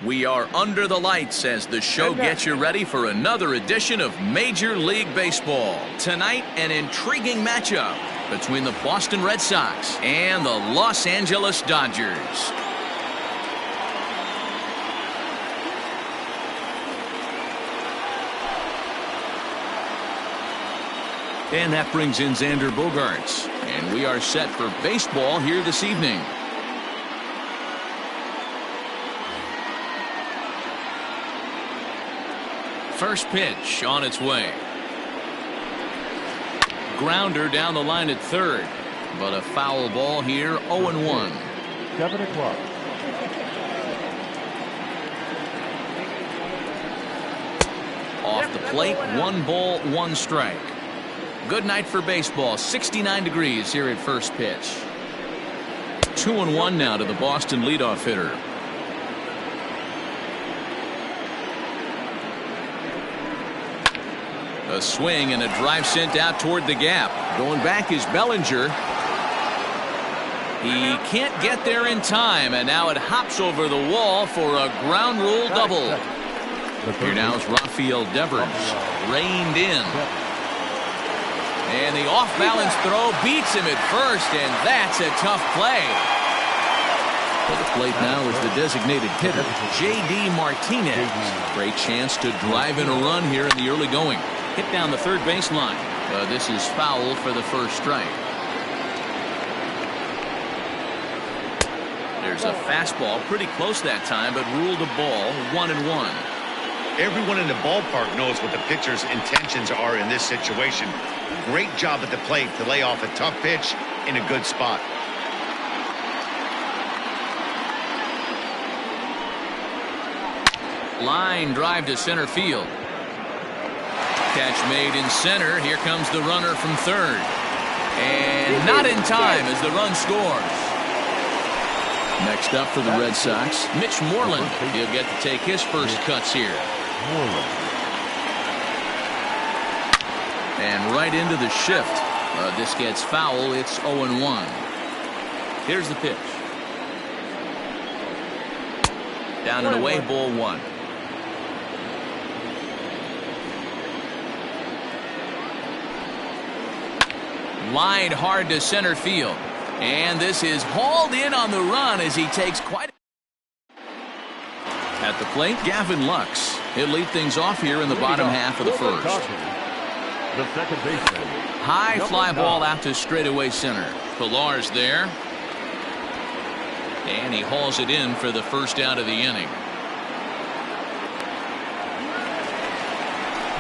We are under the lights as the show gets you ready for another edition of Major League Baseball. Tonight, an intriguing matchup between the Boston Red Sox and the Los Angeles Dodgers. And that brings in Xander Bogaerts. And we are set for baseball here this evening. First pitch on its way. Grounder down the line at third. But a foul ball here, 0-1. 7 o'clock. Off the plate, 1 ball, 1 strike. Good night for baseball. 69 degrees here at first pitch. 2-1 now to the Boston leadoff hitter. A swing and a drive sent out toward the gap. Going back is Bellinger. He can't get there in time, and now it hops over the wall for a ground rule double. Here now is Rafael Devers, reined in. And the off-balance throw beats him at first, and that's a tough play. For the plate now is the designated hitter, J.D. Martinez. Great chance to drive in a run here in the early going. Hit down the third baseline. This is foul for the first strike. There's a fastball pretty close that time, but ruled a ball, 1-1. Everyone in the ballpark knows what the pitcher's intentions are in this situation. Great job at the plate to lay off a tough pitch in a good spot. Line drive to center field. Catch made in center. Here comes the runner from third. And not in time as the run scores. Next up for the Red Sox, Mitch Moreland. He'll get to take his first cuts here. And right into the shift. This gets foul. It's 0-1. Here's the pitch. Down and away, ball 1. Lined hard to center field. And this is hauled in on the run as he takes quite a... At the plate, Gavin Lux. He'll lead things off here in the bottom half of the first. The second baseman. High fly ball out to straightaway center. Pilar's there. And he hauls it in for the first out of the inning.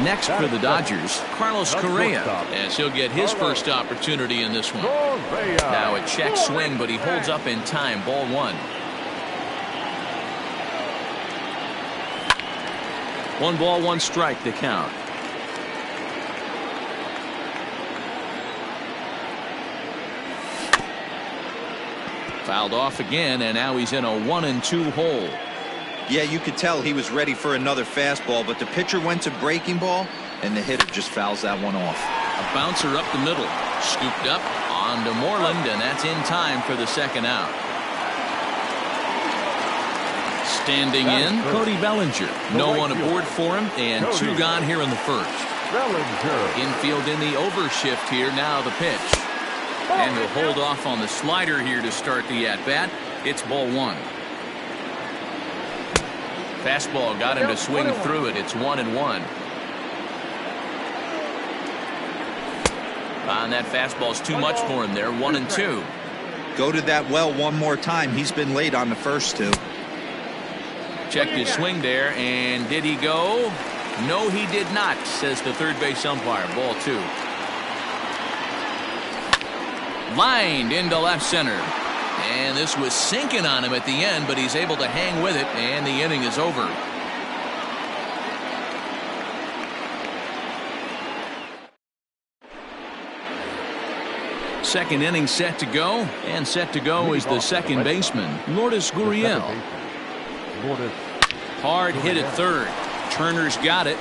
Next for the Dodgers, Carlos Correa, as he'll get his first opportunity in this one. Now a check swing, but he holds up in time. Ball 1. 1 ball, 1 strike to count. Fouled off again, and now he's in a 1-2 hole. Yeah, you could tell he was ready for another fastball, but the pitcher went to breaking ball, and the hitter just fouls that one off. A bouncer up the middle. Scooped up onto Moreland, and that's in time for the second out. Standing in, Cody Bellinger. No one aboard for him, and 2 gone here in the first. Infield in the overshift here. Now the pitch. And he'll hold off on the slider here to start the at-bat. It's ball 1. Fastball got him to swing through it. It's 1-1. And that fastball's too much for him there. 1-2. Go to that well one more time. He's been late on the first 2. Checked his swing there, and did he go? No, he did not, says the third base umpire. Ball 2. Lined into left center. And this was sinking on him at the end, but he's able to hang with it, and the inning is over. Second inning set to go, and set to go is the second baseman, Lourdes Gurriel. Hard hit at third. Turner's got it.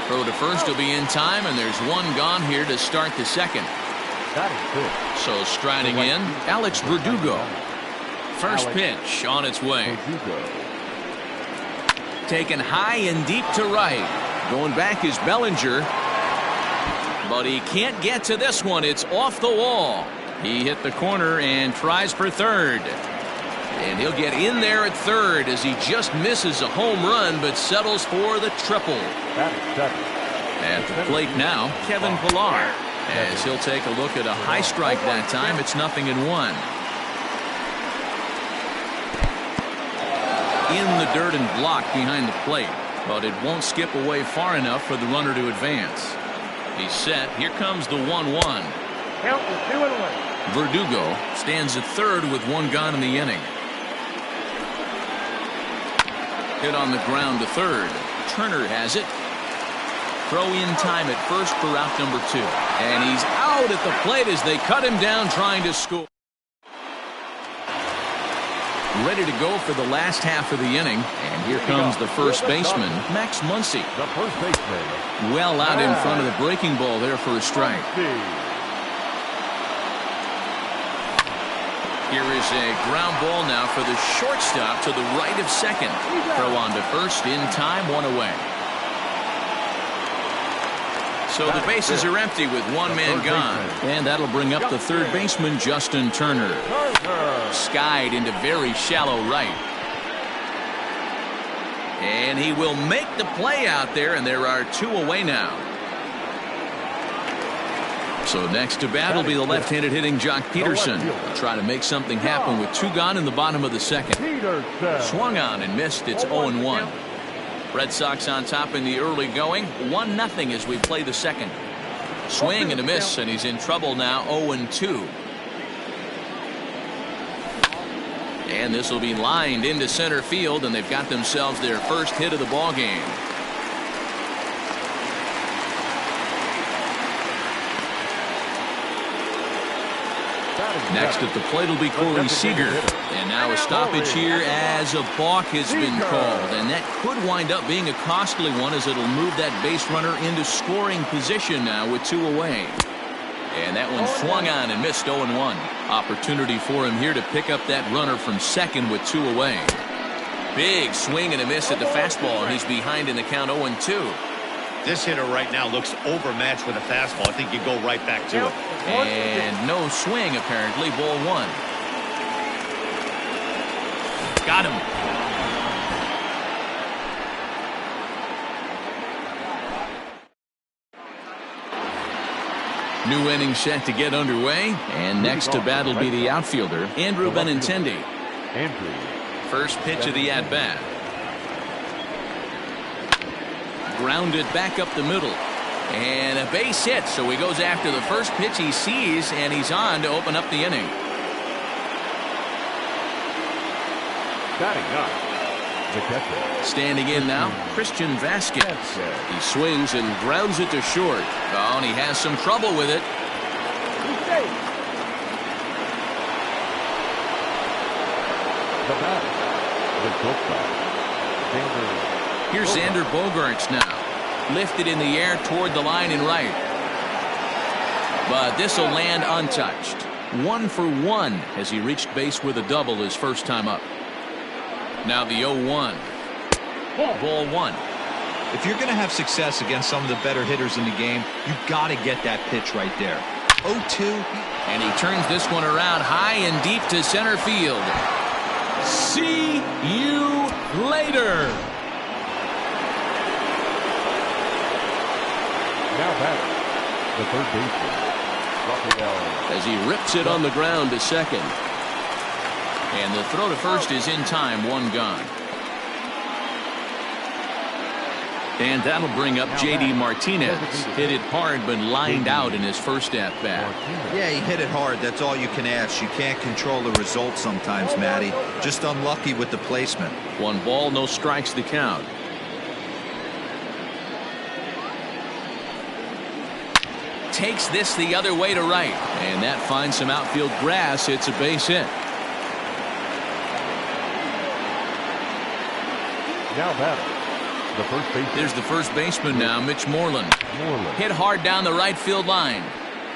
Throw to first will be in time, and there's 1 gone here to start the second. So striding in, Alex Verdugo. First pitch on its way. Verdugo. Taken high and deep to right. Going back is Bellinger. But he can't get to this one. It's off the wall. He hit the corner and tries for third. And he'll get in there at third as he just misses a home run but settles for the triple. At the plate now, Kevin Pillar. As he'll take a look at a high strike that time. It's 0-1. In the dirt and blocked behind the plate. But it won't skip away far enough for the runner to advance. He's set. Here comes the 1-1. Count is 2-1. Verdugo stands at third with one gone in the inning. Hit on the ground to third. Turner has it. Throw in time at first for out number 2. And he's out at the plate as they cut him down trying to score. Ready to go for the last half of the inning. And here comes the first baseman, Max Muncy. The first baseman. Well out in front of the breaking ball there for a strike. Here is a ground ball now for the shortstop to the right of second. Throw on to first in time, 1 away. So the bases are empty with one man gone. And that'll bring up the third baseman, Justin Turner. Skied into very shallow right. And he will make the play out there, and there are 2 away now. So next to bat will be the left-handed hitting Jock Peterson. He'll try to make something happen with 2 gone in the bottom of the second. Swung on and missed. It's 0-1. Red Sox on top in the early going. 1-0 as we play the second. Swing and a miss, and he's in trouble now. 0-2. And this will be lined into center field, and they've got themselves their first hit of the ball game. Next at the plate will be Corey Seager. And now a stoppage here as a balk has been called. And that could wind up being a costly one as it'll move that base runner into scoring position now with 2 away. And that one swung on and missed. 0-1. Opportunity for him here to pick up that runner from second with 2 away. Big swing and a miss at the fastball, and he's behind in the count. 0-2. This hitter right now looks overmatched with a fastball. I think you go right back to it. And no swing, apparently. Ball 1. Got him. New inning set to get underway. And next to bat will be the outfielder, Andrew Benintendi. First pitch of the at-bat. Grounded back up the middle. And a base hit, so he goes after the first pitch he sees, and he's on to open up the inning. Standing in now, Christian Vasquez. He swings and grounds it to short. Oh, and he has some trouble with it. Here's Xander Bogaerts now. Lifted in the air toward the line and right. But this will land untouched. 1 for 1 as he reached base with a double his first time up. Now the 0-1. Ball 1. If you're going to have success against some of the better hitters in the game, you've got to get that pitch right there. 0-2. And he turns this one around high and deep to center field. See you later. Now back, the third baseman, Rafael. As he rips it on the ground to second. And the throw to first is in time, 1 gone. And that'll bring up J.D. Martinez. Hit it hard but lined out in his first at-bat. Yeah, he hit it hard. That's all you can ask. You can't control the result sometimes, Matty. Just unlucky with the placement. 1 ball, no strikes the count. Takes this the other way to right. And that finds some outfield grass. It's a base hit. Now batting, the first baseman. There's the first baseman now, Mitch Moreland. Hit hard down the right field line.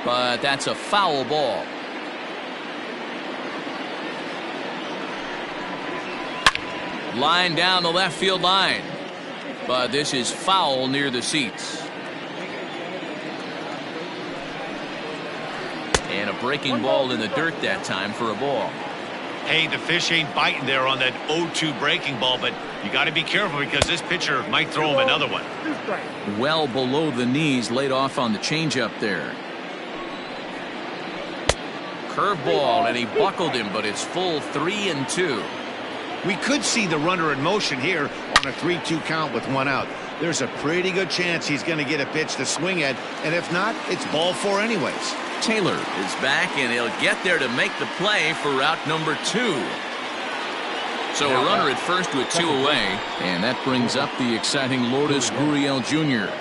But that's a foul ball. Line down the left field line. But this is foul near the seats. And a breaking ball in the dirt that time for a ball. Hey, the fish ain't biting there on that 0-2 breaking ball, but you got to be careful because this pitcher might throw him another one. Well below the knees, laid off on the changeup there. Curveball, and he buckled him, but it's full 3-2. We could see the runner in motion here on a 3-2 count with one out. There's a pretty good chance he's going to get a pitch to swing at, and if not, it's ball 4 anyways. Taylor is back, and he'll get there to make the play for route number 2. So a runner at first with 2 away, and that brings up the exciting Lourdes Gurriel Jr.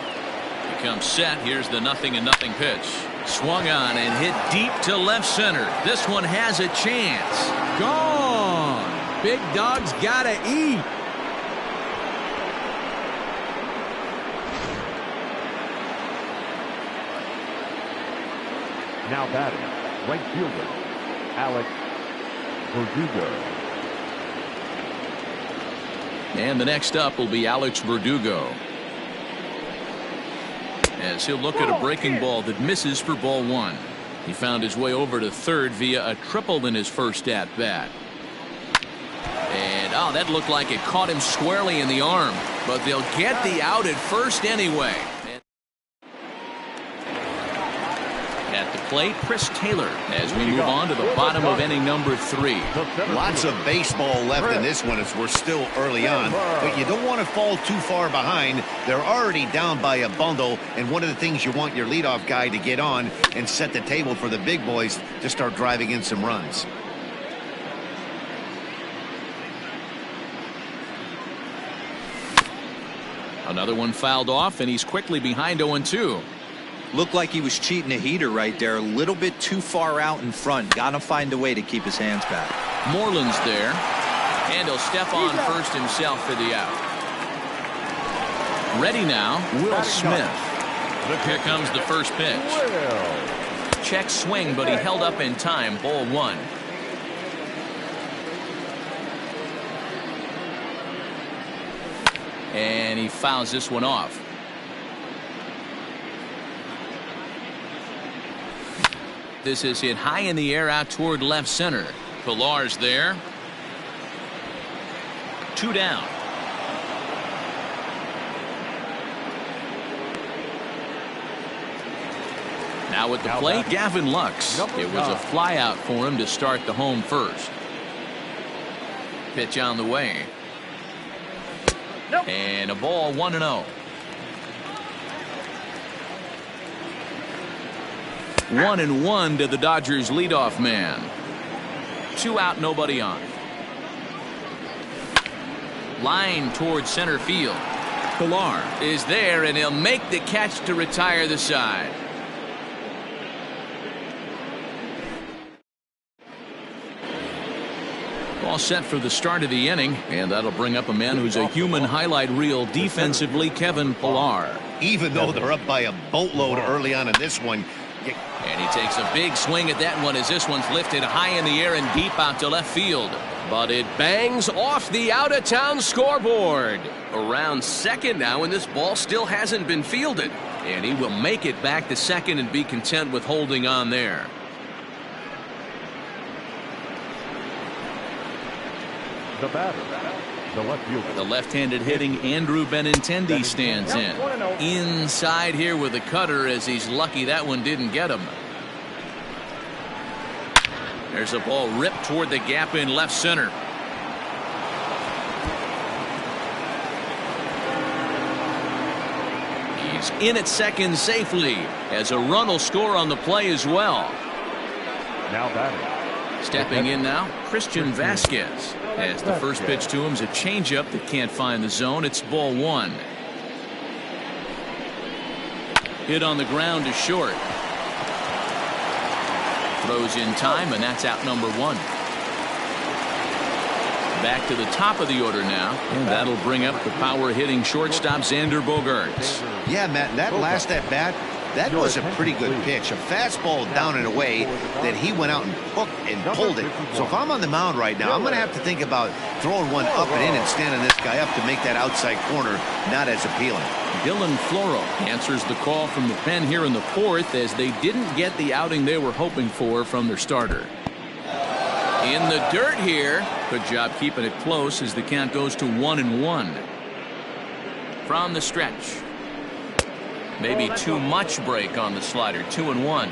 He comes set. Here's the 0-0 pitch. Swung on and hit deep to left center. This one has a chance. Gone. Big dog's gotta eat. Now batting, right fielder, Alex Verdugo. And the next up will be Alex Verdugo, as he'll look at a breaking ball that misses for ball 1. He found his way over to third via a triple in his first at bat. And oh, that looked like it caught him squarely in the arm, but they'll get the out at first anyway. At the plate, Chris Taylor, as we move on to the bottom of inning number 3. Lots of baseball left in this one as we're still early on, but you don't want to fall too far behind. They're already down by a bundle, and one of the things you want your leadoff guy to get on and set the table for the big boys to start driving in some runs. Another one fouled off, and he's quickly behind 0-2. Looked like he was cheating a heater right there. A little bit too far out in front. Got to find a way to keep his hands back. Moreland's there, and he'll step on first himself for the out. Ready now, Will Smith. Here comes the first pitch. Check swing, but he held up in time. Ball 1. And he fouls this one off. This is hit high in the air out toward left center. Pilar's there. 2 down. Now at the plate, Gavin Lux. It was a fly out for him to start the home first. Pitch on the way. And a ball 1-0. 1-1 to the Dodgers leadoff man. 2 out, nobody on. Line towards center field. Pilar is there, and he'll make the catch to retire the side. All set for the start of the inning, and that'll bring up a man who's a human highlight reel defensively, Kevin Pilar. Even though they're up by a boatload early on in this one. And he takes a big swing at that one as this one's lifted high in the air and deep out to left field. But it bangs off the out-of-town scoreboard. Around second now, and this ball still hasn't been fielded. And he will make it back to second and be content with holding on there. The batter, the left fielder. The left-handed hitting Andrew Benintendi stands in. Inside here with a cutter, as he's lucky that one didn't get him. There's a ball ripped toward the gap in left center. He's in at second safely, as a run will score on the play as well. Now batting. Stepping in now, Christian Vasquez. As the first pitch to him is a changeup that can't find the zone. It's ball 1. Hit on the ground to short. Throws in time, and that's out number 1. Back to the top of the order now, and that'll bring up the power hitting shortstop Xander Bogaerts. Yeah, Matt, that last at bat, That was a pretty good pitch. A fastball down and away that he went out and hooked and pulled it. So if I'm on the mound right now, I'm going to have to think about throwing one up and in and standing this guy up to make that outside corner not as appealing. Dylan Floro answers the call from the pen here in the fourth as they didn't get the outing they were hoping for from their starter. In the dirt here. Good job keeping it close as the count goes to 1-1. From the stretch. Maybe too much break on the slider. 2-1.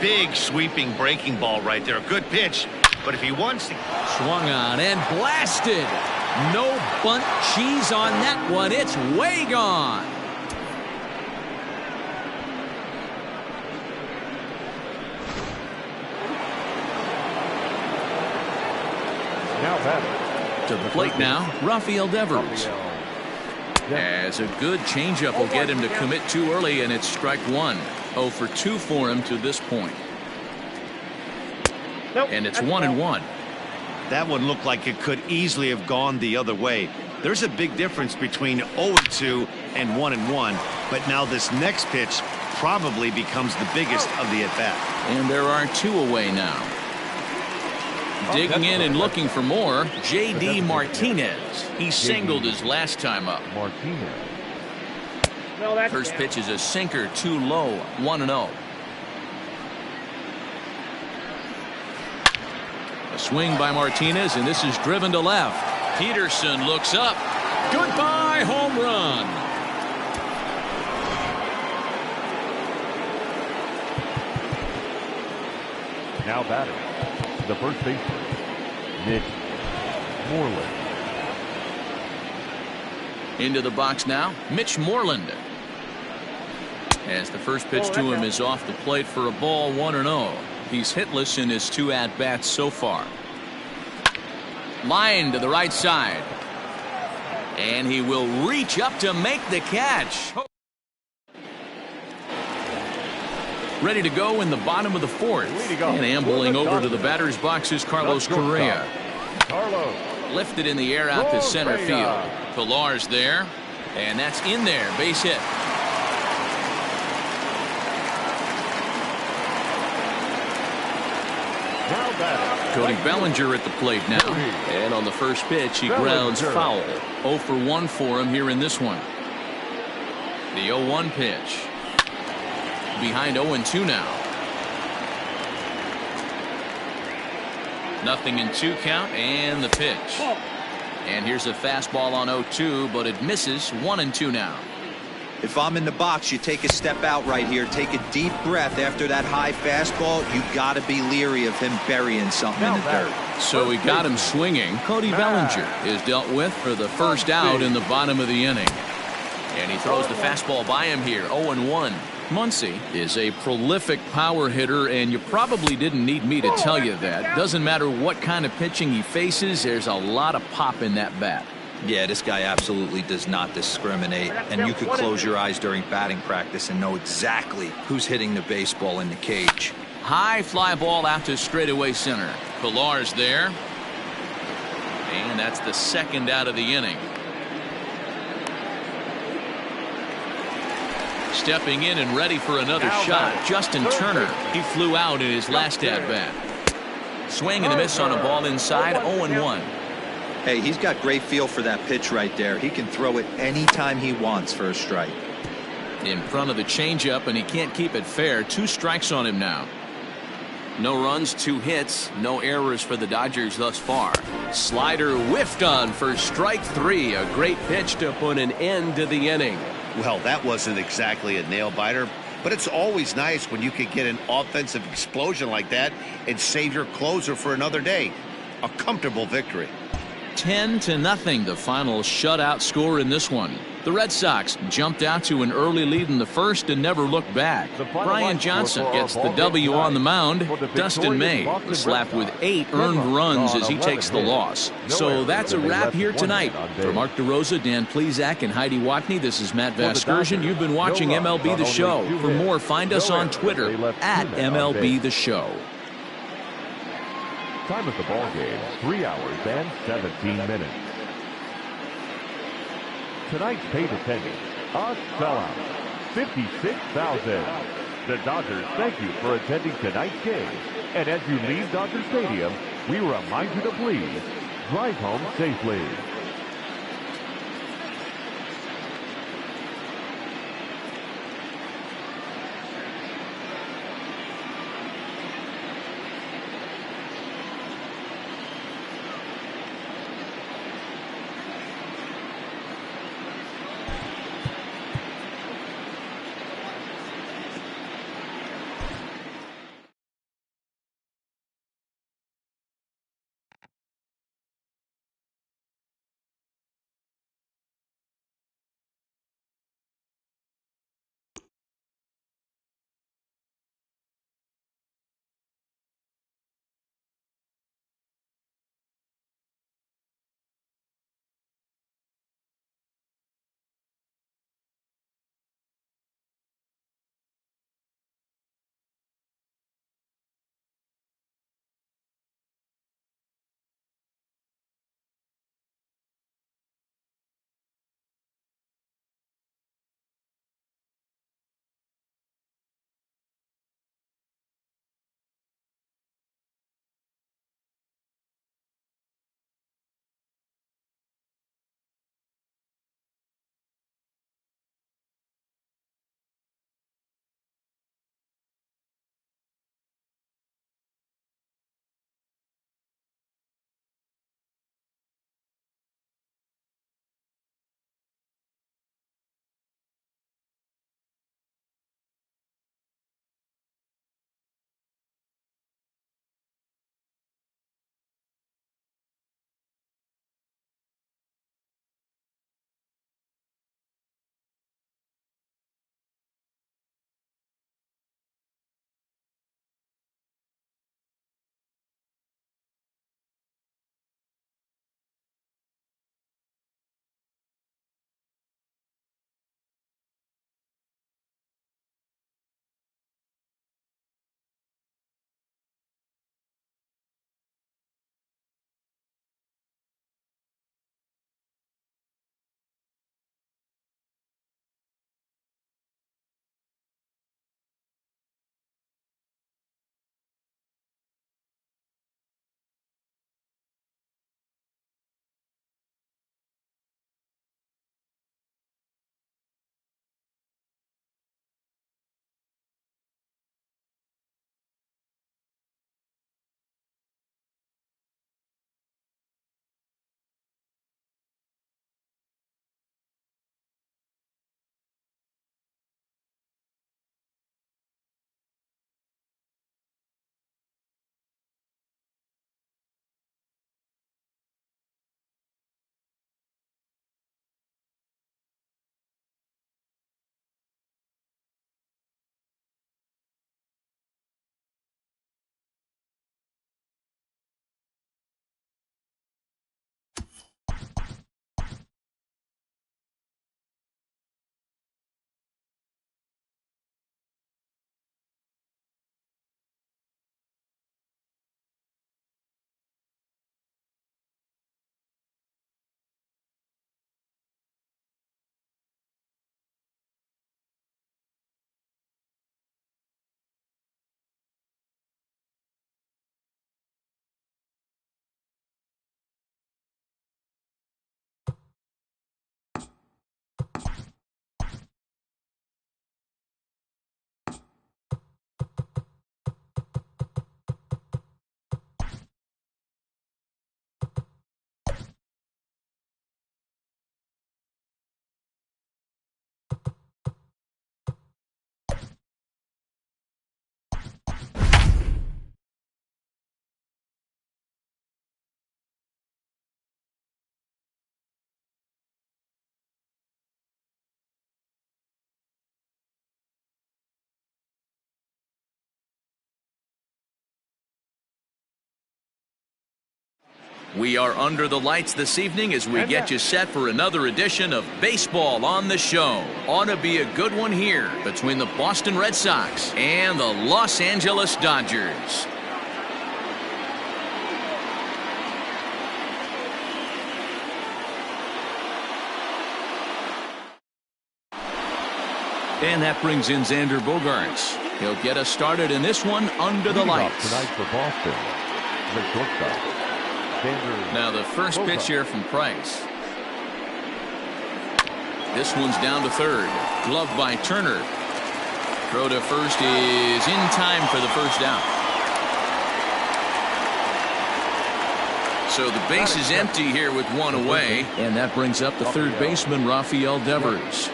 Big sweeping breaking ball right there. Good pitch. But if he wants to... Swung on and blasted. No bunt cheese on that one. It's way gone. Now batting. To the plate now, Rafael Devers. As a good changeup will get him to commit too early, and it's strike one. 0 for 2 for him to this point. And it's 1-1. That one looked like it could easily have gone the other way. There's a big difference between 0-2 and 1-1. But now this next pitch probably becomes the biggest of the at-bat. And there are 2 away now. Digging in and looking for more, J.D. Martinez. He singled his last time up. Martinez. First pitch is a sinker, too low. 1-0. A swing by Martinez, and this is driven to left. Peterson looks up. Goodbye, home run. Now batting. The first baseman, Mitch Moreland. Into the box now, Mitch Moreland. As the first pitch to him is off the plate for a ball. 1-0. He's hitless in his 2 at-bats so far. Line to the right side. And he will reach up to make the catch. Ready to go in the bottom of the fourth. And ambling over to the batter's box is Carlos Correa. Lifted in the air out to center field. Pilar's there. And that's in there. Base hit. Cody Bellinger at the plate now. And on the first pitch, he grounds foul. 0 for 1 for him here in this one. The 0-1 pitch. Behind 0-2 now. Nothing in 2 count, and the pitch. And here's a fastball on 0-2, but it misses. 1-2 now. If I'm in the box, you take a step out right here. Take a deep breath after that high fastball. You got to be leery of him burying something in the dirt. So he got him swinging. Cody Bellinger is dealt with for the first out in the bottom of the inning. And he throws the fastball by him here. 0-1. Muncy is a prolific power hitter, and you probably didn't need me to tell you that. Doesn't matter what kind of pitching he faces, there's a lot of pop in that bat. Yeah, this guy absolutely does not discriminate, and you could close your eyes during batting practice and know exactly who's hitting the baseball in the cage. High fly ball out to straightaway center. Pilar's there. And that's the second out of the inning. Stepping in and ready for another shot, Justin Turner. He flew out in his last at-bat. Swing and a miss on a ball inside. 0-1. Hey, he's got great feel for that pitch right there. He can throw it anytime he wants for a strike. In front of the changeup, and he can't keep it fair. 2 strikes on him now. No runs, 2 hits, no errors for the Dodgers thus far. Slider whiffed on for strike 3. A great pitch to put an end to the inning. Well, that wasn't exactly a nail-biter, but it's always nice when you can get an offensive explosion like that and save your closer for another day. A comfortable victory. 10-0, the final shutout score in this one. The Red Sox jumped out to an early lead in the first and never looked back. Brian Johnson gets the W on the mound. Dustin May was slapped with 8 earned runs as he takes the loss. So that's a wrap here tonight. For Mark DeRosa, Dan Plesac, and Heidi Watney, this is Matt Vasgersian. You've been watching MLB The Show. For more, find us on Twitter at MLB The Show. Time at the ball game, 3 hours and 17 minutes. Tonight's paid attendance, a sellout. 56,000. The Dodgers thank you for attending tonight's game. And as you leave Dodger Stadium, we remind you to please drive home safely. We are under the lights this evening as we get you set for another edition of Baseball on the Show. Ought to be a good one here between the Boston Red Sox and the Los Angeles Dodgers. And that brings in Xander Bogaerts. He'll get us started in this one under the lights. Tonight for Boston, the shortstop, Xander Now the first pitch here from Price. This one's down to third. Gloved by Turner. Throw to first is in time for the first out. So the base is empty here with one away. And that brings up the third baseman, Rafael Devers.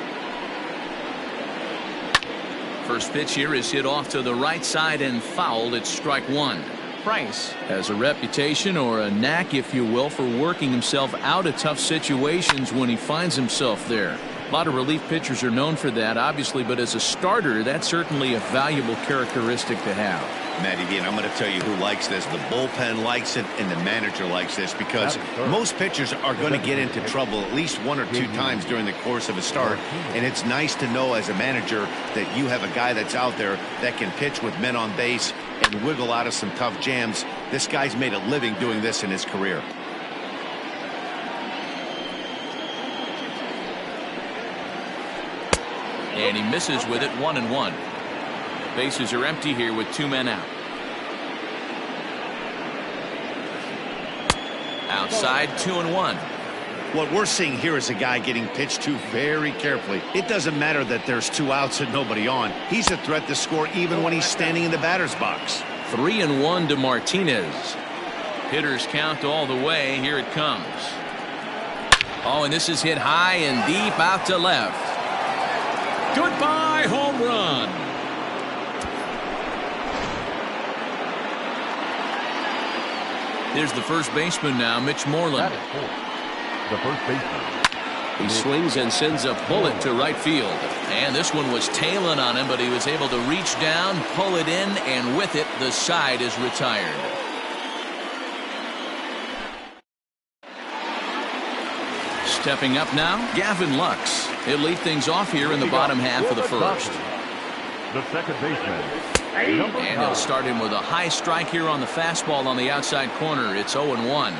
First pitch here is hit off to the right side and fouled. It's strike one. Price has a reputation, or a knack if you will, for working himself out of tough situations when he finds himself there. A lot of relief pitchers are known for that, obviously, but as a starter, that's certainly a valuable characteristic to have. Matty V, and I'm going to tell you who likes this. The bullpen likes it, and the manager likes this, because most pitchers are going to get into trouble at least one or two times during the course of a start, and it's nice to know as a manager that you have a guy that's out there that can pitch with men on base and wiggle out of some tough jams. This guy's made a living doing this in his career. And he misses with it, 1-1. Bases are empty here with two men out. Outside, 2-1. What we're seeing here is a guy getting pitched to very carefully. It doesn't matter that there's two outs and nobody on. He's a threat to score even when he's standing in the batter's box. 3-1 to Martinez. Hitters count all the way. Here it comes. Oh, and this is hit high and deep out to left. Goodbye, home run. Here's the first baseman now, Mitch Moreland. the first baseman. He swings and sends a bullet to right field. And this one was tailing on him, but he was able to reach down, pull it in, and with it, the side is retired. Stepping up now, Gavin Lux. He'll lead things off here in the bottom half of the first. The second baseman. And he'll start him with a high strike here on the fastball on the outside corner. It's 0-1.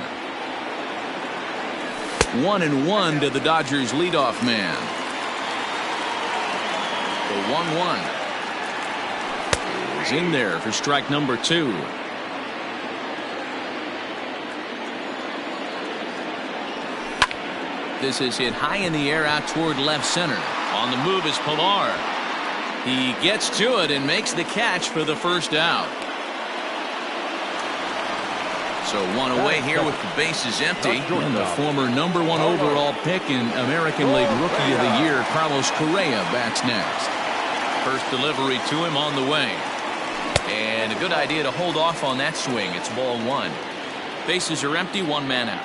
1-1 to the Dodgers leadoff man. The 1-1 is in there for strike number 2. This is hit high in the air out toward left center. On the move is Pilar. He gets to it and makes the catch for the first out. So one away here with the bases empty. And the former #1 overall pick in American League Rookie of the Year, Carlos Correa, bats next. First delivery to him on the way. And a good idea to hold off on that swing. It's ball 1. Bases are empty, 1 man out.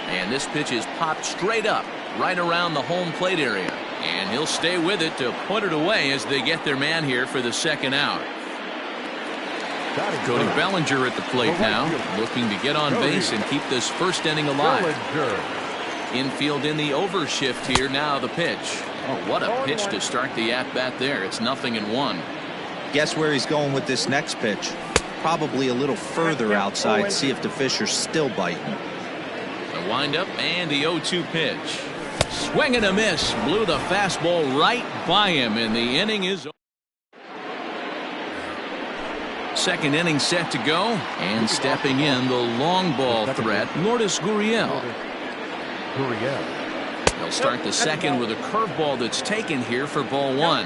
And this pitch is popped straight up, right around the home plate area. And he'll stay with it to put it away as they get their man here for the second out. Cody Bellinger at the plate now, looking to get on base and keep this first inning alive. Infield in the overshift here. Now the pitch. Oh, what a pitch to start the at-bat there. It's 0-1. Guess where he's going with this next pitch? Probably a little further outside. See if the fish are still biting. The windup and the 0-2 pitch. Swing and a miss. Blew the fastball right by him, and the inning is over. Second inning set to go, and stepping in the long ball threat, Lourdes Gurriel. They'll start the second with a curveball that's taken here for ball 1.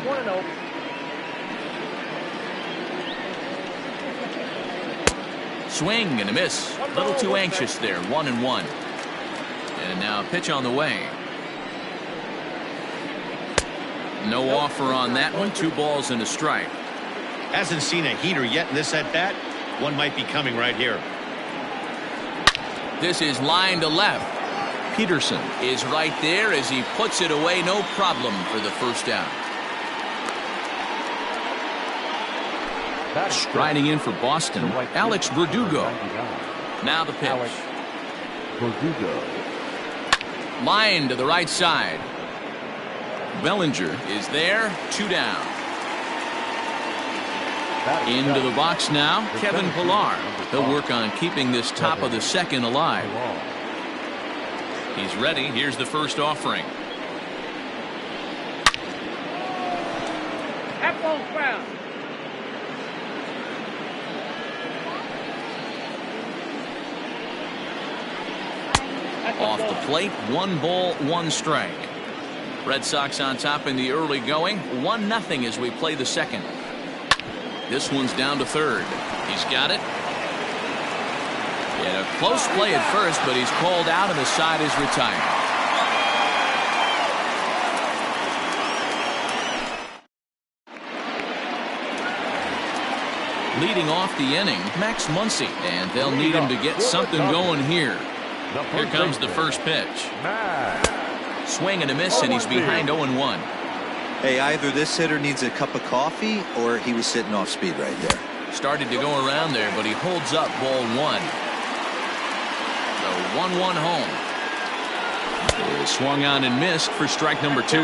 Swing and a miss. A little too anxious there. 1-1. And now a pitch on the way. No offer on that one. 2 balls and a strike. Hasn't seen a heater yet in this at-bat. One might be coming right here. This is line to left. Peterson is right there as he puts it away. No problem for the first out. Striding in for Boston, Alex Verdugo. Now the pitch. Line to the right side. Bellinger is there. 2 down. Into the box now, Kevin Pilar. He'll work on keeping this top of the second alive. He's ready. Here's the first offering. Off the plate, 1 ball, 1 strike. Red Sox on top in the early going, 1-0 as we play the second. This one's down to third. He's got it. And a close play at first, but he's called out and the side is retired. Leading off the inning, Max Muncy, and they'll need him to get something going here. Here comes the first pitch. Swing and a miss, and he's behind 0-1. Hey, either this hitter needs a cup of coffee or he was sitting off speed right there. Started to go around there, but he holds up ball 1. The 1-1 home. It swung on and missed for strike number 2.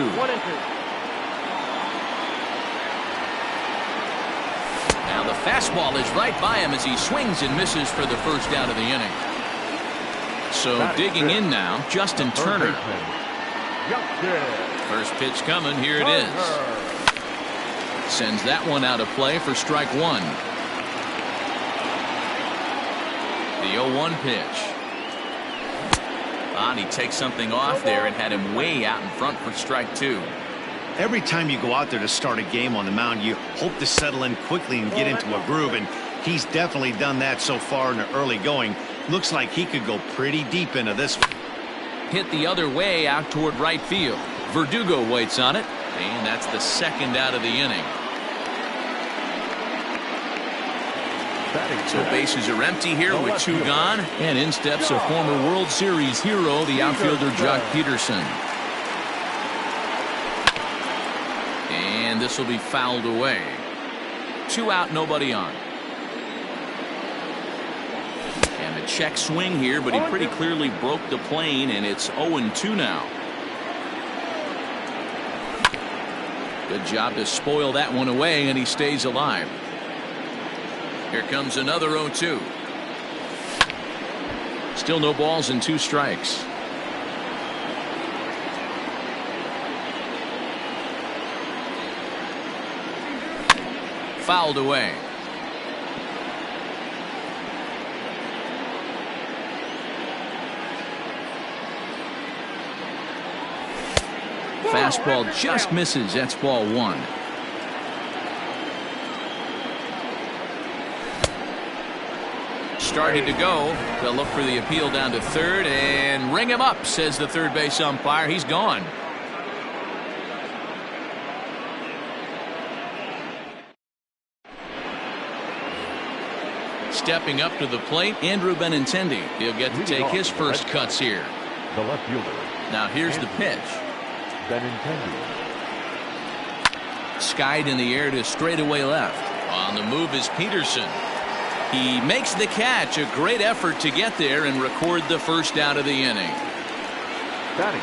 Now the fastball is right by him as he swings and misses for the first out of the inning. So digging in now, Justin Turner. First pitch coming, here it is. Sends that one out of play for strike 1. The 0-1 pitch. And he takes something off there and had him way out in front for strike 2. Every time you go out there to start a game on the mound, you hope to settle in quickly and get into a groove, and he's definitely done that so far in the early going. Looks like he could go pretty deep into this one. Hit the other way out toward right field. Verdugo waits on it, and that's the second out of the inning. So bases are empty here with 2 gone, and in steps a former World Series hero, the outfielder Jock Peterson. And this will be fouled away. 2 out, nobody on. And a check swing here, but he pretty clearly broke the plane, and it's 0-2 now. Good job to spoil that one away, and he stays alive. Here comes another 0-2. Still no balls and 2 strikes. Fouled away. Fastball just misses. That's ball 1. Started to go. They'll look for the appeal down to third and ring him up, says the third base umpire. He's gone. Stepping up to the plate, Andrew Benintendi. He'll get to take his first cuts here. The left fielder. Now here's the pitch. Benintendi. Skied in the air to straightaway left. On the move is Peterson. He makes the catch. A great effort to get there and record the first out of the inning.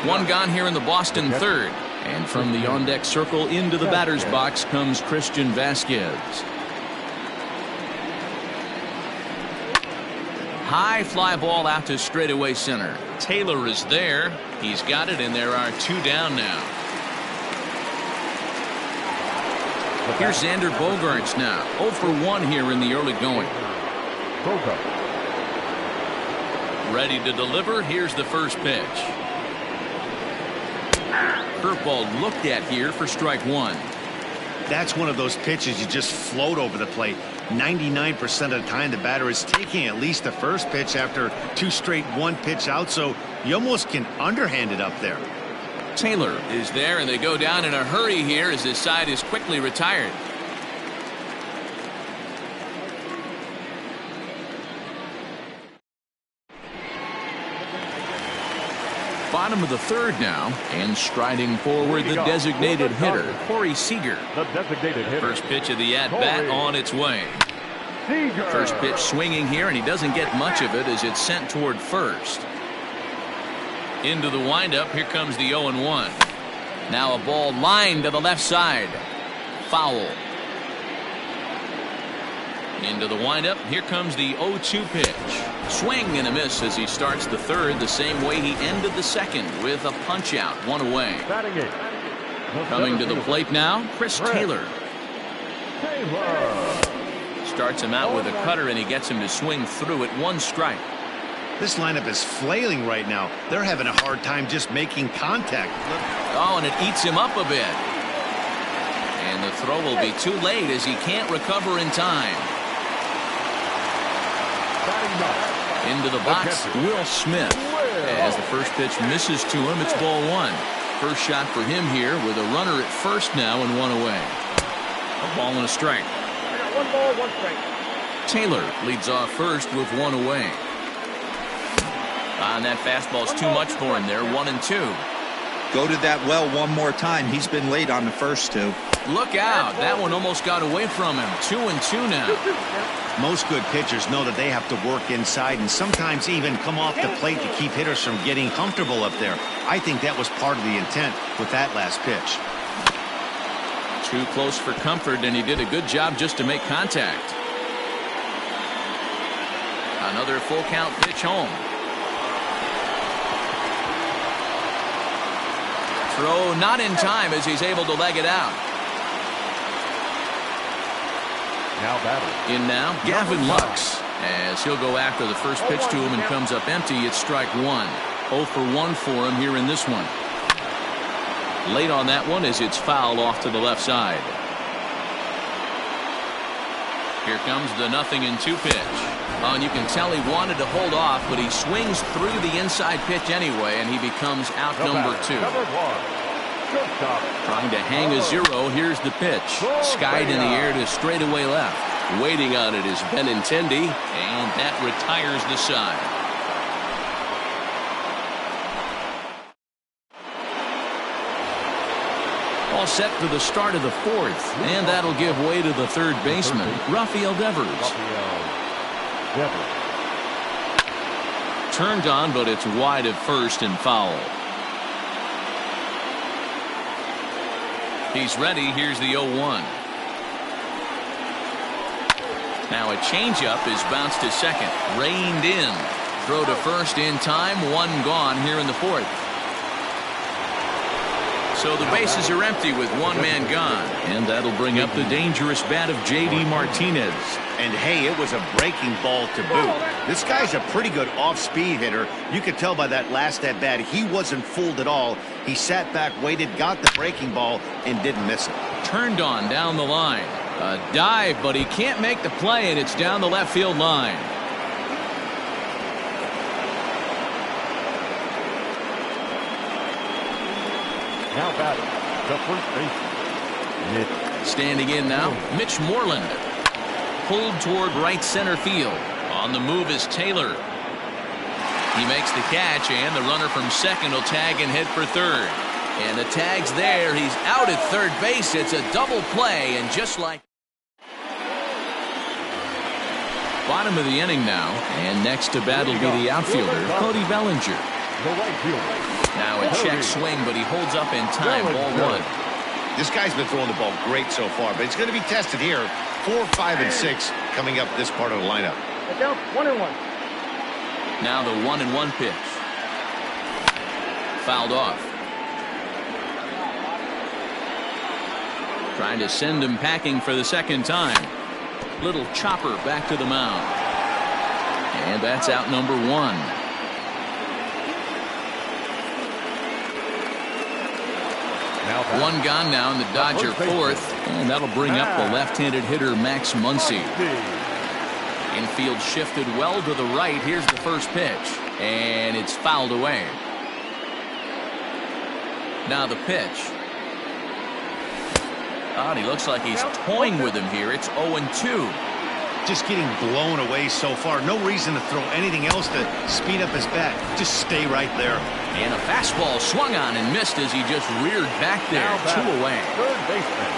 1 gone here in the Boston third. And from the on-deck circle into the batter's box comes Christian Vasquez. High fly ball out to straightaway center. Taylor is there. He's got it, and there are 2 down now. Here's Xander Bogaerts now. 0 for 1 here in the early going. Ready to deliver. Here's the first pitch. Curveball looked at here for strike 1. That's one of those pitches you just float over the plate. 99% of the time the batter is taking at least the first pitch after 2 straight 1-pitch out, so you almost can underhand it up there. Taylor is there, and they go down in a hurry here as his side is quickly retired. Bottom of the third now, and striding forward the designated hitter, Corey Seager. The designated hitter. First pitch of the at-bat on its way. First pitch swinging here, and he doesn't get much of it as it's sent toward first. Into the windup, here comes the 0-1. Now a ball lined to the left side. Foul. Into the windup, here comes the 0-2 pitch. Swing and a miss as he starts the third the same way he ended the second with a punch out, 1 away. Coming to the plate now, Chris Taylor. Starts him out with a cutter, and he gets him to swing through it. 1 strike. This lineup is flailing right now. They're having a hard time just making contact. Oh, and it eats him up a bit. And the throw will be too late as he can't recover in time. Into the box, Will Smith. As the first pitch misses to him, it's ball 1. First shot for him here with a runner at first now and 1 away. A ball and a strike. I got 1 ball, 1 strike. Taylor leads off first with 1 away. And that fastball's too much for him there. 1-2. Go to that well one more time. He's been late on the first 2. Look out. That one almost got away from him. 2-2 now. Most good pitchers know that they have to work inside and sometimes even come off the plate to keep hitters from getting comfortable up there. I think that was part of the intent with that last pitch. Too close for comfort, and he did a good job just to make contact. Another full count pitch home. Throw not in time as he's able to leg it out. Now batting. In now, Gavin Lux. As he'll go after the first pitch to him and comes up empty, it's strike 1. 0 for 1 for him here in this one. Late on that one as it's fouled off to the left side. Here comes the 0-2 pitch. Oh, and you can tell he wanted to hold off, but he swings through the inside pitch anyway, and he becomes out number 2. Trying to hang a 0. Here's the pitch. Skied in the air to straightaway left. Waiting on it is Benintendi, and that retires the side. All set for the start of the 4th, and that'll give way to the third baseman, Rafael Devers. Turned on, but it's wide at first and foul. He's ready. Here's the 0-1. Now a changeup is bounced to second. Reined in. Throw to first in time. 1 gone here in the 4th. So the bases are empty with 1 man gone. And that'll bring up the dangerous bat of J.D. Martinez. And hey, it was a breaking ball to boot. This guy's a pretty good off-speed hitter. You could tell by that last at-bat he wasn't fooled at all. He sat back, waited, got the breaking ball, and didn't miss it. Turned on down the line. A dive, but he can't make the play, and it's down the left field line. Now batting, the first baseman. Standing in now, Mitch Moreland. Pulled toward right center field. On the move is Taylor. He makes the catch, and the runner from second will tag and head for third. And the tag's there. He's out at third base. It's a double play, and just like bottom of the inning now, and next to bat will be the outfielder, Cody Bellinger. The right fielder. Now a check swing, but he holds up in time. Ball 1. This guy's been throwing the ball great so far, but he's going to be tested here. 4, 5, and 6 coming up this part of the lineup. Down 1-1. Now the 1-1 pitch. Fouled off. Trying to send him packing for the second time. Little chopper back to the mound. And that's out number 1. Now 1 gone now in the Dodger 4th. And that'll bring up the left-handed hitter Max Muncy. Infield shifted well to the right. Here's the first pitch. And it's fouled away. Now the pitch. Oh, and he looks like he's toying with him here. It's 0-2. Just getting blown away so far. No reason to throw anything else to speed up his bat. Just stay right there. And a fastball swung on and missed as he just reared back there. 2 away. Third baseman.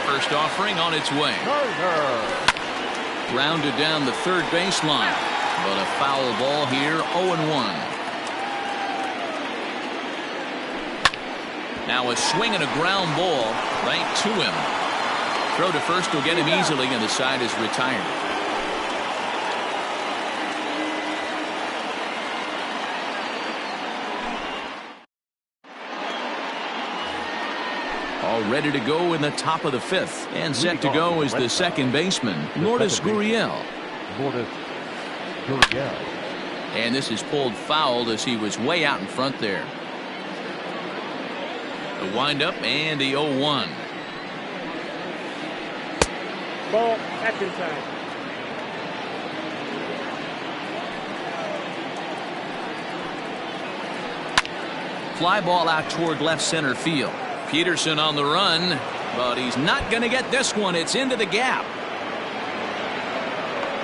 First offering on its way. Rounded down the third baseline. But a foul ball here. 0-1. Now a swing and a ground ball right to him. Throw to first will get him easily, and the side is retired. all ready to go in the top of the 5th. And set to go is the second baseman, Lourdes Gurriel. And this is pulled foul as he was way out in front there. The windup and the 0-1. Ball, that's inside. Fly ball out toward left center field. Peterson on the run, but he's not going to get this one. It's into the gap.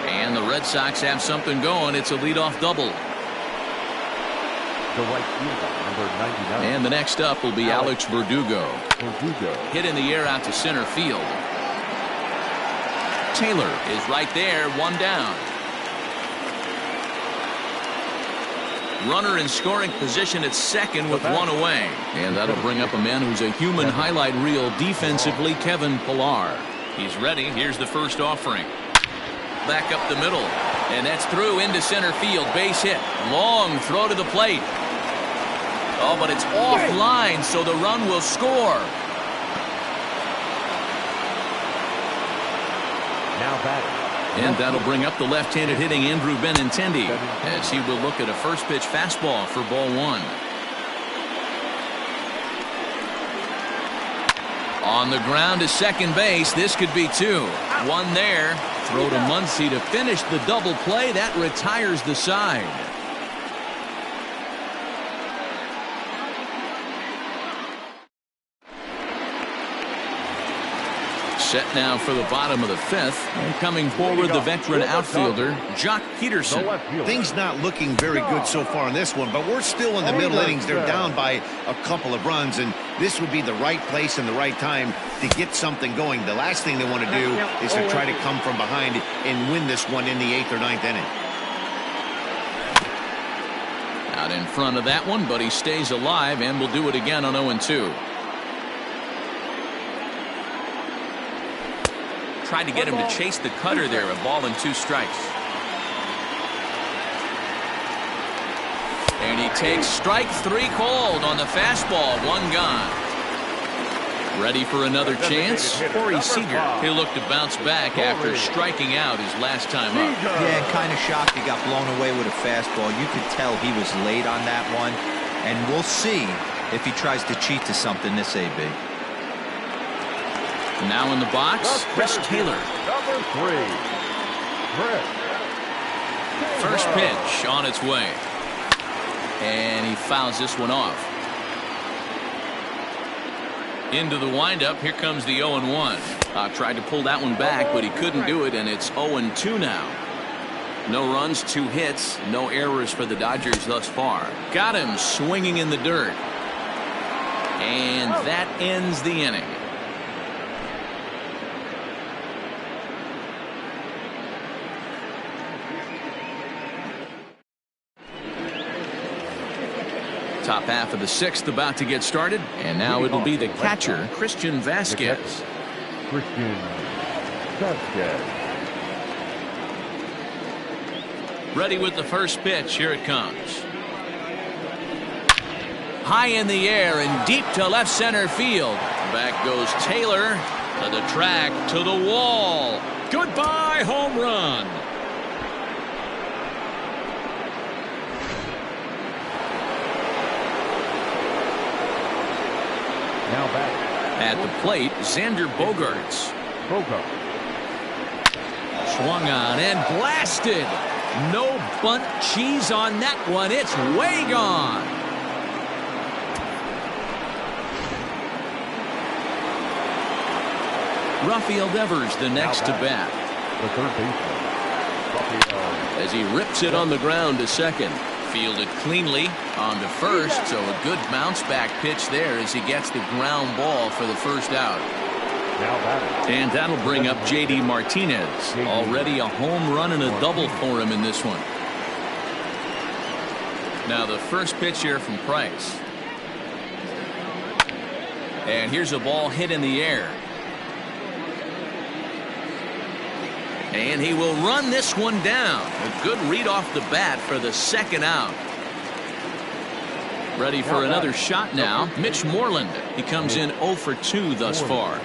And the Red Sox have something going. It's a leadoff double. The right fielder, number 99. And the next up will be Alex Verdugo. Hit in the air out to center field. Taylor is right there, one down. Runner in scoring position at second with one away. And that'll bring up a man who's a human highlight reel defensively, Kevin Pillar. He's ready. Here's the first offering. Back up the middle. And that's through into center field. Base hit. Long throw to the plate. Oh, but it's offline, so the run will score. Now batting. And that'll bring up the left-handed hitting Andrew Benintendi as he will look at a first pitch fastball for ball 1. On the ground to second base. This could be 2. One there. Throw to Muncy to finish the double play. That retires the side. Set now for the bottom of the 5th. And coming forward, the veteran outfielder, Jock Peterson. Things not looking very good so far in this one, but we're still in the middle innings. They're down by a couple of runs, and this would be the right place and the right time to get something going. The last thing they want to do is to try to come from behind and win this one in the 8th or 9th inning. Out in front of that one, but he stays alive and will do it again on 0-2. Tried to get him to chase the cutter there. A ball and 2 strikes. And he takes strike 3 called on the fastball. 1 gone. Ready for another chance? Corey Seager. He'll look to bounce back after striking out his last time up. Yeah, kind of shocked he got blown away with a fastball. You could tell he was late on that one. And we'll see if he tries to cheat to something this AB. Now in the box, Chris Taylor. Number 3, Chris. First pitch on its way. And he fouls this one off. Into the windup. Here comes the 0-1. Tried to pull that one back, but he couldn't do it, and it's 0-2 now. No runs, 2 hits, no errors for the Dodgers thus far. Got him swinging in the dirt. And that ends the inning. Top half of the 6th about to get started, and now it'll be the catcher, Christian Vasquez. Ready with the first pitch. Here it comes. High in the air and deep to left center field. Back goes Taylor to the track, to the wall. Goodbye, home run. Now back. At the plate, Xander Bogaerts. Swung on and blasted. No bunt cheese on that one. It's way gone. Rafael Devers the next to bat. The third baseman, As he rips it on the ground to second. Fielded cleanly on to first, so a good bounce back pitch there as he gets the ground ball for the first out. And that'll bring up J.D. Martinez. Already a home run and a double for him in this one. Now the first pitch here from Price. And here's a ball hit in the air. And he will run this one down. A good read off the bat for the second out. Ready for another shot now, Mitch Moreland. He comes in 0 for 2 thus far.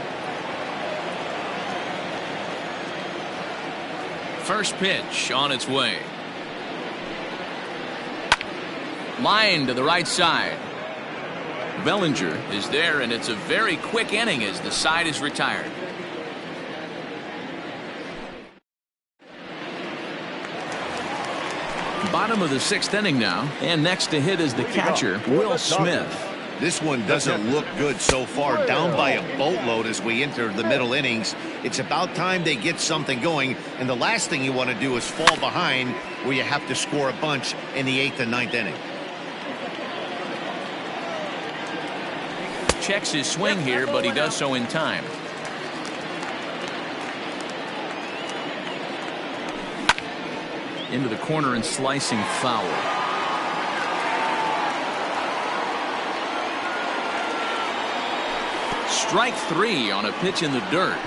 First pitch on its way. Line to the right side. Bellinger is there, and it's a very quick inning as the side is retired. Bottom of the 6th inning now, and next to hit is the catcher, Will Smith. This one doesn't look good so far. Down by a boatload as we enter the middle innings. It's about time they get something going, and the last thing you want to do is fall behind where you have to score a bunch in the 8th and 9th inning. Checks his swing here, but he does so in time. Into the corner and slicing foul. Strike 3 on a pitch in the dirt.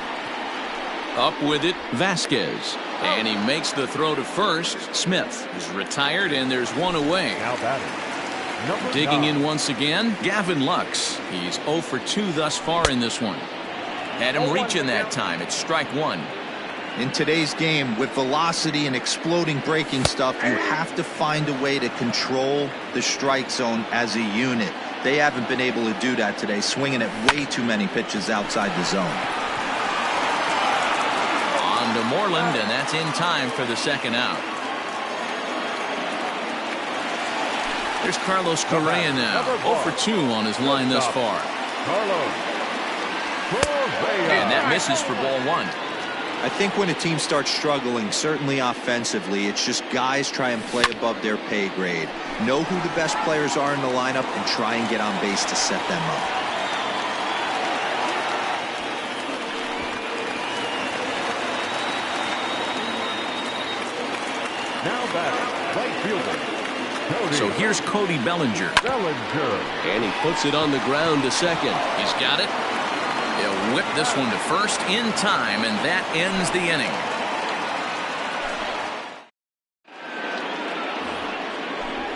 Up with it, Vasquez. And he makes the throw to first. Smith is retired, and there's one away. Now batting. Digging in once again, Gavin Lux. He's 0 for 2 thus far in this one. Had him reaching that time. It's strike 1. In today's game, with velocity and exploding breaking stuff, you have to find a way to control the strike zone as a unit. They haven't been able to do that today, swinging at way too many pitches outside the zone. On to Moreland, and that's in time for the second out. There's Carlos Correa now, 0 for 2 on his line thus far. And that misses for ball 1. I think when a team starts struggling, certainly offensively, it's just guys try and play above their pay grade. Know who the best players are in the lineup and try and get on base to set them up. Now batting, right fielder. So here's Cody Bellinger. And he puts it on the ground to second. He's got it. He'll whip this one to first in time, and that ends the inning.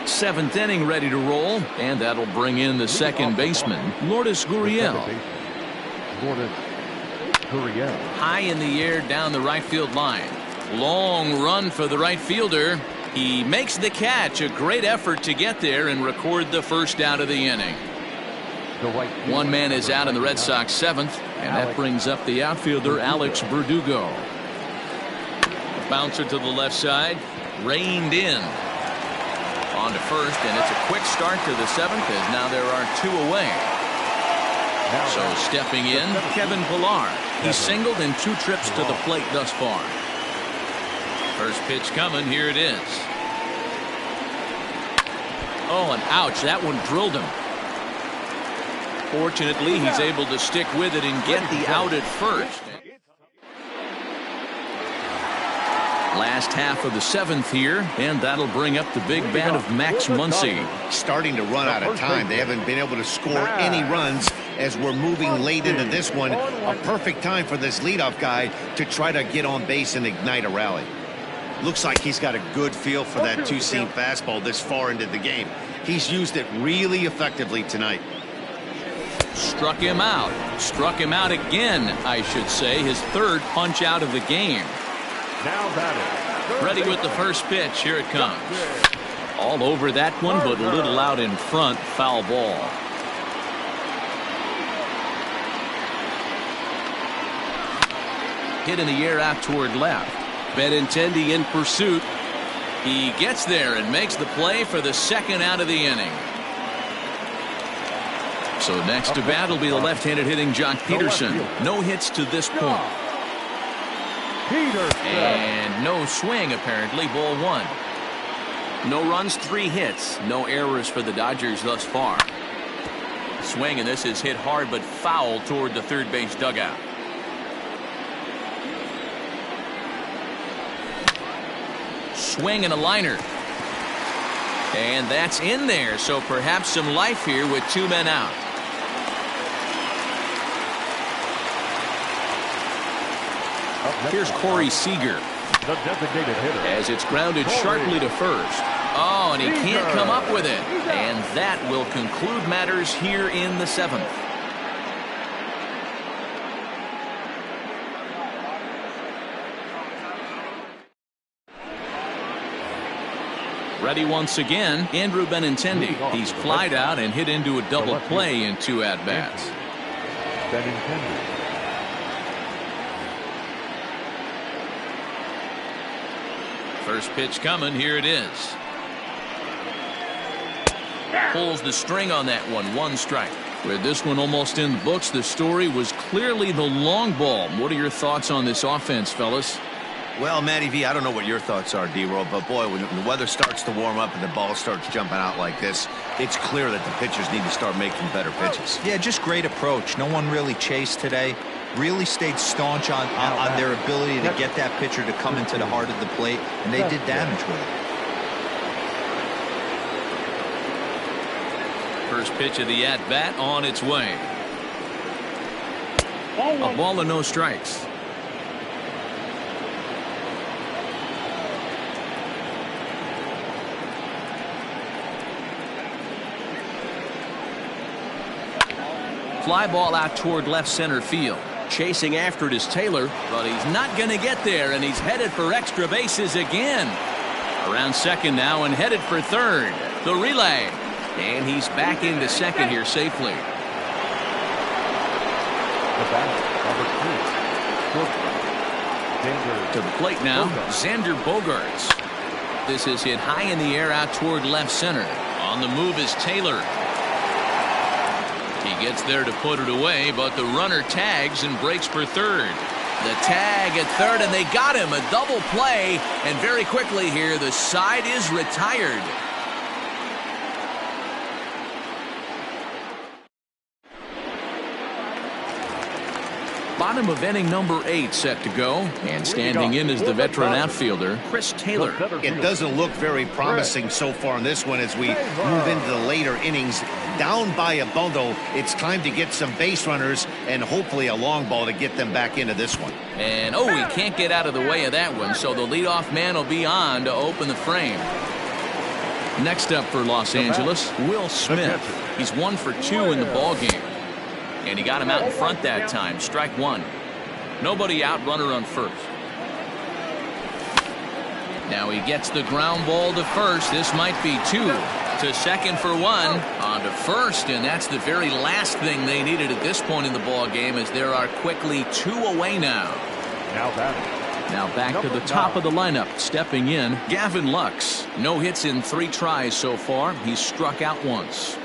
Seventh inning ready to roll, and that'll bring in the second baseman, Lourdes Gurriel. High in the air down the right field line. Long run for the right fielder. He makes the catch. A great effort to get there and record the first out of the inning. One man is out in the Red Sox 7th, and that brings up the outfielder Alex Verdugo. A bouncer to the left side, reined in. On to first, and it's a quick start to the 7th as now there are 2 away. So stepping in, Kevin Pillar. He's singled in 2 trips to the plate thus far. First pitch coming, here it is. Oh, and ouch, that one drilled him. Fortunately, he's able to stick with it and get the out at first. Last half of the 7th here, and that'll bring up the big bat of Max Muncy. Starting to run out of time. They haven't been able to score any runs as we're moving late into this one. A perfect time for this leadoff guy to try to get on base and ignite a rally. Looks like he's got a good feel for that two-seam fastball this far into the game. He's used it really effectively tonight. Struck him out. Struck him out again, I should say. His 3rd punch out of the game. Now batting. Ready with the first pitch. Here it comes. All over that one, but a little out in front. Foul ball. Hit in the air out toward left. Benintendi in pursuit. He gets there and makes the play for the 2nd out of the inning. So next to bat will be the left-handed hitting Jock Peterson. No hits to this point. And no swing, apparently. Ball 1. No runs, 3 hits. No errors for the Dodgers thus far. Swing, and this is hit hard but foul toward the third base dugout. Swing and a liner. And that's in there, so perhaps some life here with 2 men out. Here's Corey Seager. The designated hitter. As it's grounded sharply to first. Oh, and he can't come up with it. And that will conclude matters here in the 7th. Ready once again, Andrew Benintendi. He's flied out and hit into a double play in 2 at-bats. Benintendi. First pitch coming. Here it is. Pulls the string on that one. 1 strike. With this one almost in the books, the story was clearly the long ball. What are your thoughts on this offense, fellas? Well, Matty V, I don't know what your thoughts are, D-Roll, but boy, when the weather starts to warm up and the ball starts jumping out like this, it's clear that the pitchers need to start making better pitches. Yeah, just great approach. No one really chased today. Really stayed staunch on their ability to get that pitcher to come into the heart of the plate, and they did damage with it. First pitch of the at-bat on its way. A ball and no strikes. Fly ball out toward left center field. Chasing after it is Taylor, but he's not going to get there, and he's headed for extra bases again. Around second now and headed for third. The relay. And he's back into second here safely. The batter, number 2, To the plate now, Xander Bogaerts. This is hit high in the air out toward left center. On the move is Taylor. He gets there to put it away, but the runner tags and breaks for third. The tag at third, and they got him. A double play, and very quickly here, the side is retired. Bottom of inning number 8 set to go, and standing in is the veteran outfielder, Chris Taylor. It doesn't look very promising so far in this one as we move into the later innings. Down by a bundle, it's time to get some base runners and hopefully a long ball to get them back into this one. And he can't get out of the way of that one, so the leadoff man will be on to open the frame. Next up for Los Angeles, Will Smith. He's 1 for 2 in the ballgame. And he got him out in front that time. Strike 1. Nobody out, runner on first. Now he gets the ground ball to first. This might be 2. To second for 1. On to first, and that's the very last thing they needed at this point in the ball game, as there are quickly 2 away now. Now back to the top of the lineup. Stepping in, Gavin Lux. No hits in 3 tries so far. He's struck out once.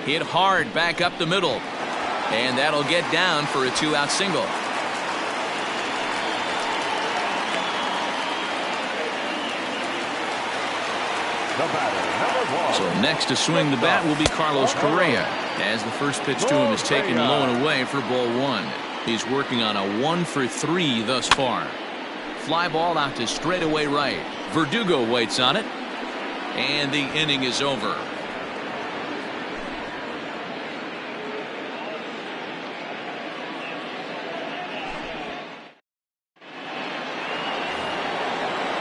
Hit hard back up the middle, and that'll get down for a 2-out single. So next to swing the bat will be Carlos Correa, as the first pitch to him is taken low and away for ball 1. He's working on a 1 for 3 thus far. Fly ball out to straightaway right. Verdugo waits on it, and the inning is over.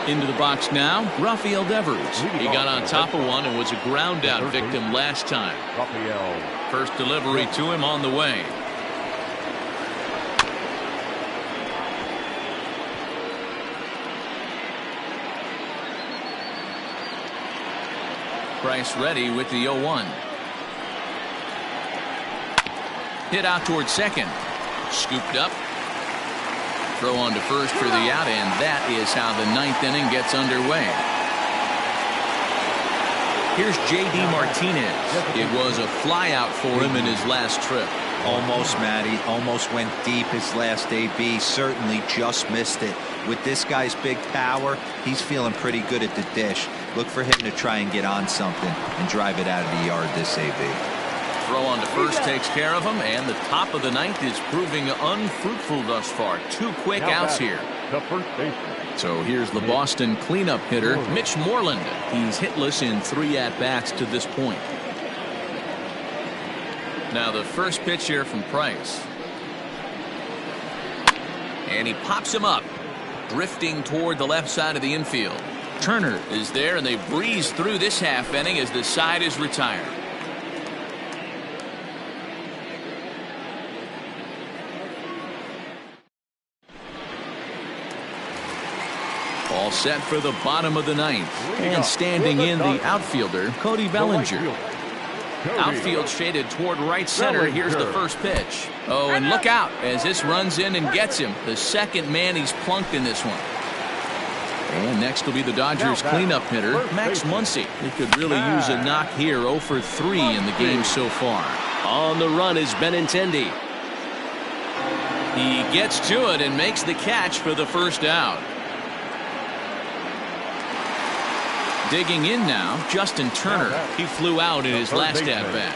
Into the box now, Rafael Devers. He got on top of one and was a ground out victim last time. First delivery to him on the way. Price ready with the 0-1. Hit out towards second. Scooped up. Throw on to first for the out, and that is how the 9th inning gets underway. Here's J.D. Martinez. It was a fly out for him in his last trip. Almost, Matty. Almost went deep his last AB. Certainly just missed it. With this guy's big power, he's feeling pretty good at the dish. Look for him to try and get on something and drive it out of the yard this AB. Throw on to first takes care of him, and the top of the 9th is proving unfruitful thus far. 2 quick outs here. The first baseman. So here's the Boston cleanup hitter, Mitch Moreland. He's hitless in 3 at-bats to this point. Now the first pitch here from Price. And he pops him up, drifting toward the left side of the infield. Turner is there, and they breeze through this half inning as the side is retired. All set for the bottom of the ninth. And standing in the outfielder, Cody Bellinger. Outfield shaded toward right center. Here's the first pitch. Oh, and look out as this runs in and gets him. The second man he's plunked in this one. And next will be the Dodgers cleanup hitter, Max Muncy. He could really use a knock here. 0 for 3 in the game so far. On the run is Benintendi. He gets to it and makes the catch for the first out. Digging in now, Justin Turner. He flew out in his last at-bat.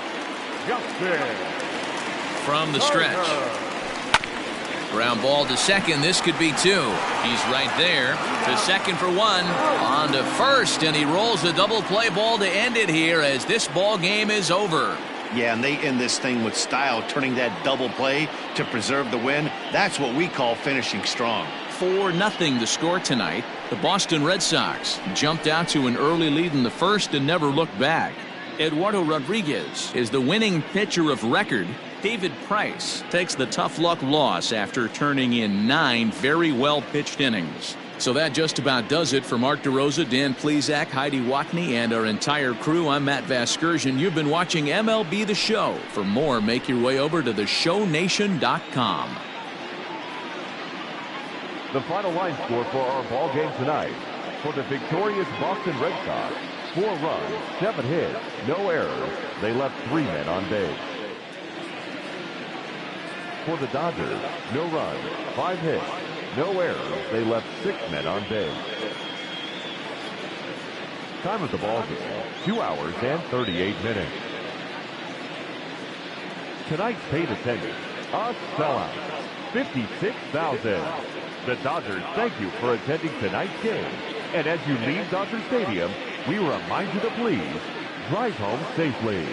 From the stretch. Ground ball to second. This could be 2. He's right there. To second for 1. On to first, and he rolls the double play ball to end it here as this ball game is over. Yeah, and they end this thing with style, turning that double play to preserve the win. That's what we call finishing strong. 4-0 the score tonight. The Boston Red Sox jumped out to an early lead in the first and never looked back. Eduardo Rodriguez is the winning pitcher of record. David Price takes the tough luck loss after turning in 9 very well pitched innings. So that just about does it for Mark DeRosa, Dan Plesac, Heidi Watney, and our entire crew. I'm Matt Vasgersian. You've been watching MLB The Show. For more, make your way over to theshownation.com. The final line score for our ball game tonight. For the victorious Boston Red Sox, 4 runs, 7 hits, no errors. They left 3 men on base. For the Dodgers, no runs, 5 hits, no errors. They left 6 men on base. Time of the ball game, 2 hours and 38 minutes. Tonight's paid attendance, a sellout, 56,000. The Dodgers thank you for attending tonight's game. And as you leave Dodger Stadium, we remind you to please drive home safely.